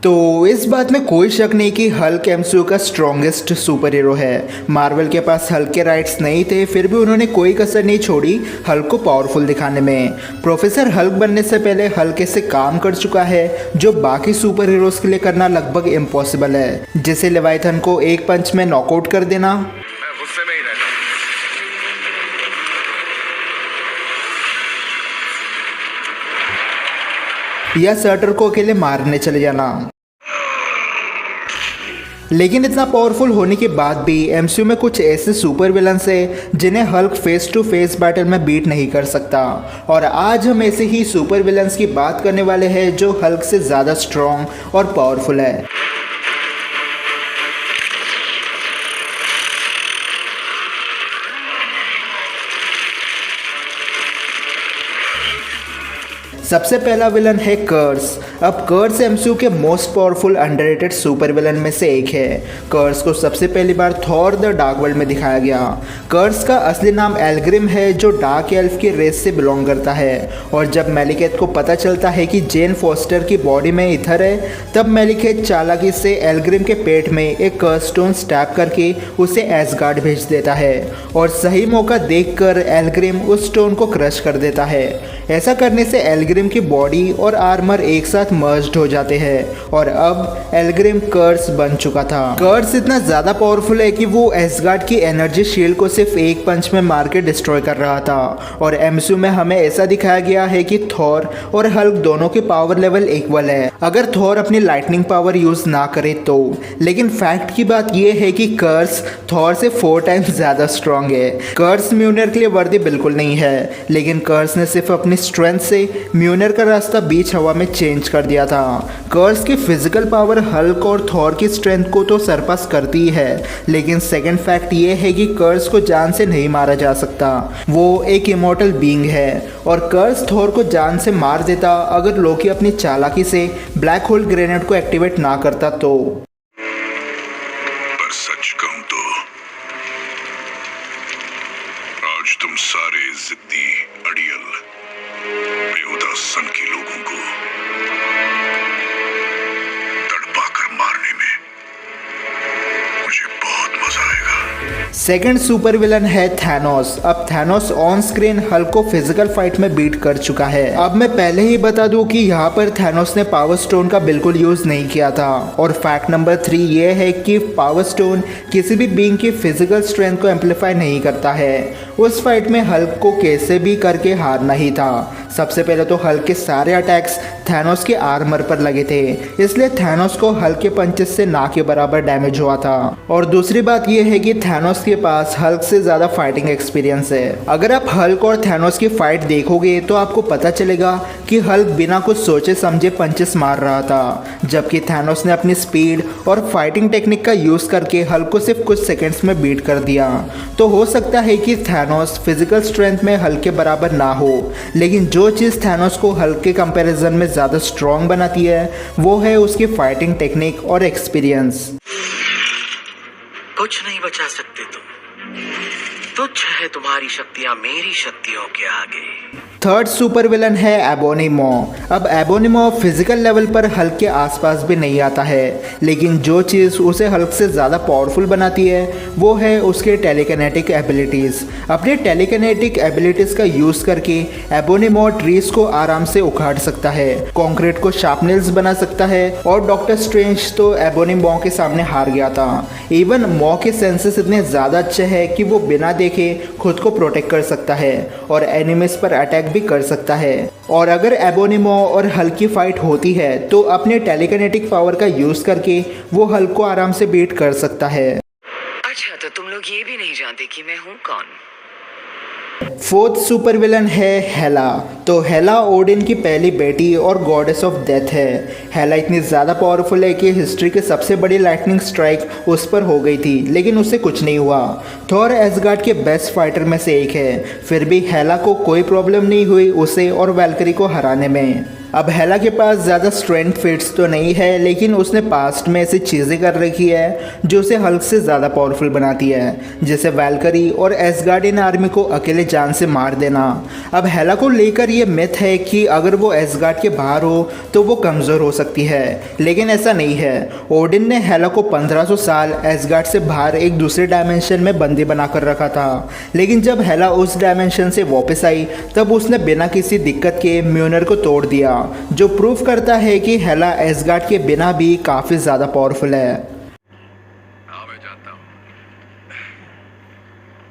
तो इस बात में कोई शक नहीं कि हल्क एमसीयू का स्ट्रॉन्गेस्ट सुपर हीरो है। मार्वल के पास हल्क के राइट्स नहीं थे, फिर भी उन्होंने कोई कसर नहीं छोड़ी हल्क को पावरफुल दिखाने में। प्रोफेसर हल्क बनने से पहले हल्क ऐसे काम कर चुका है जो बाकी सुपर हीरोज के लिए करना लगभग इम्पॉसिबल है, जैसे लेवाइथन को एक पंच में नॉकआउट कर देना, या सर्टर को अकेले मारने चले जाना। लेकिन इतना पावरफुल होने के बाद भी एमसीयू में कुछ ऐसे सुपर विलन्स हैं जिन्हें Hulk face to face battle में बीट नहीं कर सकता। और आज हम ऐसे ही सुपर विलन्स की बात करने वाले हैं जो हल्क से ज़्यादा स्ट्रॉन्ग और पावरफुल है। सबसे पहला विलन है कर्स। अब कर्स एमसीयू के most powerful underrated super villain में से एक है। कर्स को सबसे पहली बार थॉर द डार्क वर्ल्ड में दिखाया गया। कर्स का असली नाम एल्ग्रिम है जो डार्क एल्फ की रेस से बिलोंग करता है। और जब मेलिकेथ को पता चलता है कि जेन फॉस्टर की बॉडी में इथर है, तब मेलिकेथ चालाकी से एल्ग्रिम के पेट में एक कर्स स्टोन स्टैप करके उसे एसगार्ड भेज देता है। और सही मौका देखकर एल्ग्रिम उस स्टोन को क्रश कर देता है। ऐसा करने से एल्ग्रिम की बॉडी और आर्मर एक साथ मर्ज्ड हो जाते हैं और अब एल्ग्रिम कर्स बन चुका था। कर्स इतना ज़्यादा पावरफुल है कि वो एसगार्ड की एनर्जी शील्ड को सिर्फ एक पंच में मार के डिस्ट्रॉय कर रहा था। और एमसीयू में हमें ऐसा दिखाया गया है कि थॉर और हल्क दोनों के पावर लेवल इक्वल है, अगर थॉर अपनी लाइटनिंग पावर यूज ना करे तो। लेकिन फैक्ट की बात यह है कि कर्स थॉर से 4 टाइम्स ज़्यादा स्ट्रॉन्ग है। कर्स म्यूनर के लिए वर्दी बिल्कुल नहीं है, लेकिन कर्स ने सिर्फ अपनी स्ट्रेंथ से म्यूनर का रास्ता बीच हवा में चेंज कर दिया था। कर्स की फिजिकल पावर हल्क और थॉर की स्ट्रेंथ को तो सरपास करती ही है, लेकिन सेकंड फैक्ट ये है कि कर्स को जान से नहीं मारा जा सकता। वो एक इमॉर्टल बीइंग है और कर्स थॉर को जान से मार देता अगर लोकी अपनी चालाकी से ब्लैक होल ग्रेनेड को एक्टिवेट ना करता तो। पर सच कहूं तो आज तुम सारे जिद्दी अड़ियल बेहुदा सन के लोगों को तड़पाकर मारने में मुझे बहुत मजा आएगा। सेकंड सुपर विलन है थैनोस। अब थैनोस ऑन स्क्रीन हल्क को फिजिकल फाइट में बीट कर चुका है। अब मैं पहले ही बता दूं कि यहाँ पर थैनोस ने पावर स्टोन का बिल्कुल यूज नहीं किया था। और फैक्ट नंबर 3 ये है कि पावर स्टोन किसी भी बीइंग की फिजिकल स्ट्रेंथ को एम्पलीफाई नहीं करता है। उस फाइट में हल्क को कैसे भी करके हारना ही था। सबसे पहले तो हल्क के सारे अटैक्स थैनोस के आर्मर पर लगे थे, इसलिए थैनोस को हल्क के पंचेस से ना के बराबर डैमेज हुआ था। और दूसरी बात यह है कि थैनोस के पास हल्क से ज़्यादा फाइटिंग एक्सपीरियंस है। अगर आप हल्क और थैनोस की फाइट देखोगे तो आपको पता चलेगा कि हल्क बिना कुछ सोचे समझे पंचेस मार रहा था, जबकि थैनोस ने अपनी स्पीड और फाइटिंग टेक्निक का यूज़ करके हल्क को सिर्फ कुछ सेकेंड्स में बीट कर दिया। तो हो सकता है कि थैनोस फिजिकल स्ट्रेंथ में हल्क के बराबर ना हो, लेकिन जो चीज़ थैनोस को हल्क के कंपैरिजन में ज़्यादा स्ट्रॉन्ग बनाती है वो है उसकी फाइटिंग टेक्निक और एक्सपीरियंस। कुछ नहीं बचा सकते तुम, तुच्छ है तुम्हारी शक्तियां मेरी शक्तियों के आगे। थर्ड सुपर विलन है एबोनिमो। अब एबोनिमो फिजिकल लेवल पर हल्क के आसपास भी नहीं आता है, लेकिन जो चीज़ उसे हल्क से ज़्यादा पावरफुल बनाती है वो है उसके टेलीकिनेटिक एबिलिटीज़। अपने टेलीकिनेटिक एबिलिटीज़ का यूज़ करके एबोनिमो ट्रीज को आराम से उखाड़ सकता है, कंक्रीट को शार्पनेल्स बना सकता है। और डॉक्टर स्ट्रेंज तो एबोनिमो के सामने हार गया था। इवन मो के सेंसेस इतने ज़्यादा अच्छे हैं कि वो बिना देखे खुद को प्रोटेक्ट कर सकता है और एनिमीज पर अटैक भी कर सकता है। और अगर एबोनिमो और हल्क की फाइट होती है तो अपने टेलीकिनेटिक पावर का यूज करके वो हल्क को आराम से बीट कर सकता है। अच्छा, तो तुम लोग ये भी नहीं जानते कि मैं हूँ कौन? फोर्थ सुपर विलन है हेला। तो हेला ओडिन की पहली बेटी और गॉडेस ऑफ डेथ है। हेला इतनी ज़्यादा पावरफुल है कि हिस्ट्री की सबसे बड़ी लाइटनिंग स्ट्राइक उस पर हो गई थी, लेकिन उससे कुछ नहीं हुआ। थॉर एसगार्ड के बेस्ट फाइटर में से एक है, फिर भी हेला को कोई प्रॉब्लम नहीं हुई उसे और वैल्करी को हराने में। अब हेला के पास ज़्यादा स्ट्रेंथ फिट्स तो नहीं है, लेकिन उसने पास्ट में ऐसी चीज़ें कर रखी है जो उसे हल्क से ज़्यादा पावरफुल बनाती है, जैसे वैल्करी और एसगार्डियन आर्मी को अकेले जान से मार देना। अब हेला को लेकर ये मिथ है कि अगर वो एसगार्ड के बाहर हो तो वो कमज़ोर हो सकती है, लेकिन ऐसा नहीं है। ओडिन ने हेला को 1500 साल एसगार्ड से बाहर एक दूसरे डायमेंशन में बंदी बनाकर रखा था, लेकिन जब हेला उस डायमेंशन से वापस आई तब उसने बिना किसी दिक्कत के म्यूनर को तोड़ दिया, जो प्रूव करता है कि हेला एसगार्ड के बिना भी काफ़ी ज़्यादा पावरफुल है। हाँ मैं जानता हूँ,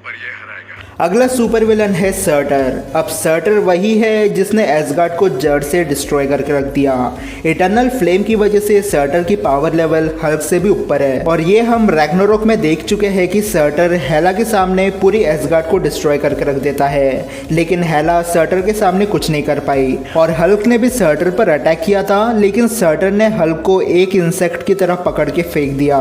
पर ये हराएगा। अगला सुपर विलन है सर्टर। अब सर्टर वही है जिसने एसगार्ड को जड़ से डिस्ट्रॉय करके रख दिया। इटर्नल फ्लेम की वजह से सर्टर की पावर लेवल हल्क से भी ऊपर है, और ये हम रैग्नारोक में देख चुके हैं कि सर्टर हेला के सामने पूरी एसगार्ड को डिस्ट्रॉय करके रख देता है, लेकिन हेला सर्टर के सामने कुछ नहीं कर पाई। और हल्क ने भी सर्टर पर अटैक किया था, लेकिन सर्टर ने हल्क को एक इंसेक्ट की तरह पकड़ के फेंक दिया।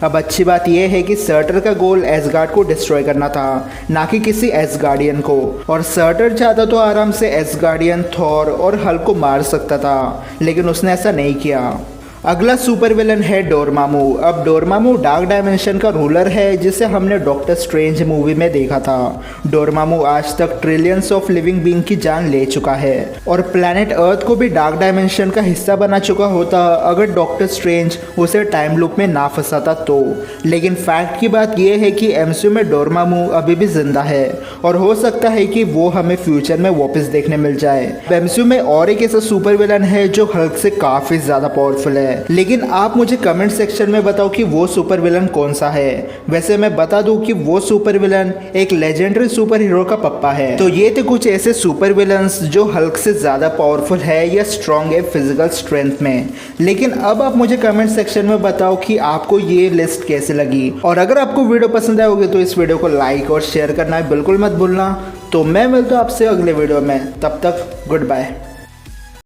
अब अच्छी बात यह है कि सर्टर का गोल एसगार्ड को डिस्ट्रॉय करना था, ना कि किसी एसगार्डियन को। और सर्टर चाहता तो आराम से एसगार्डियन, थॉर और हल्क को मार सकता था, लेकिन उसने ऐसा नहीं किया। अगला सुपर विलन है डोरमामू। अब डोरमामू डार्क डायमेंशन का रूलर है, जिसे हमने डॉक्टर स्ट्रेंज मूवी में देखा था। डोरमामू आज तक ट्रिलियंस ऑफ लिविंग बीइंग की जान ले चुका है और प्लैनेट अर्थ को भी डार्क डायमेंशन का हिस्सा बना चुका होता अगर डॉक्टर स्ट्रेंज उसे टाइम लूप में ना फंसाता तो। लेकिन फैक्ट की बात यह है कि एमसीयू में डोरमामू अभी भी जिंदा है, और हो सकता है कि वो हमें फ्यूचर में वापस देखने मिल जाए। एमसीयू में और एक ऐसा सुपर विलन है जो हल्क से काफ़ी ज़्यादा पावरफुल है, लेकिन आप मुझे कमेंट सेक्शन में बताओ कि वो सुपर विलन कौन सा है। वैसे मैं बता दूं कि वो सुपर विलन एक लेजेंडरी सुपर हीरो का पप्पा है। तो ये थे कुछ ऐसे सुपर विलन्स जो हल्क से ज़्यादा पावरफुल है या स्ट्रॉन्ग है फिजिकल स्ट्रेंथ में। लेकिन अब आप मुझे कमेंट सेक्शन में बताओ कि आपको ये लिस्ट कैसे लगी, और अगर आपको वीडियो पसंद आए होगी तो इस वीडियो को लाइक और शेयर करना बिल्कुल मत भूलना। तो मैं मिलता हूँ आपसे अगले वीडियो में, तब तक गुड बाय।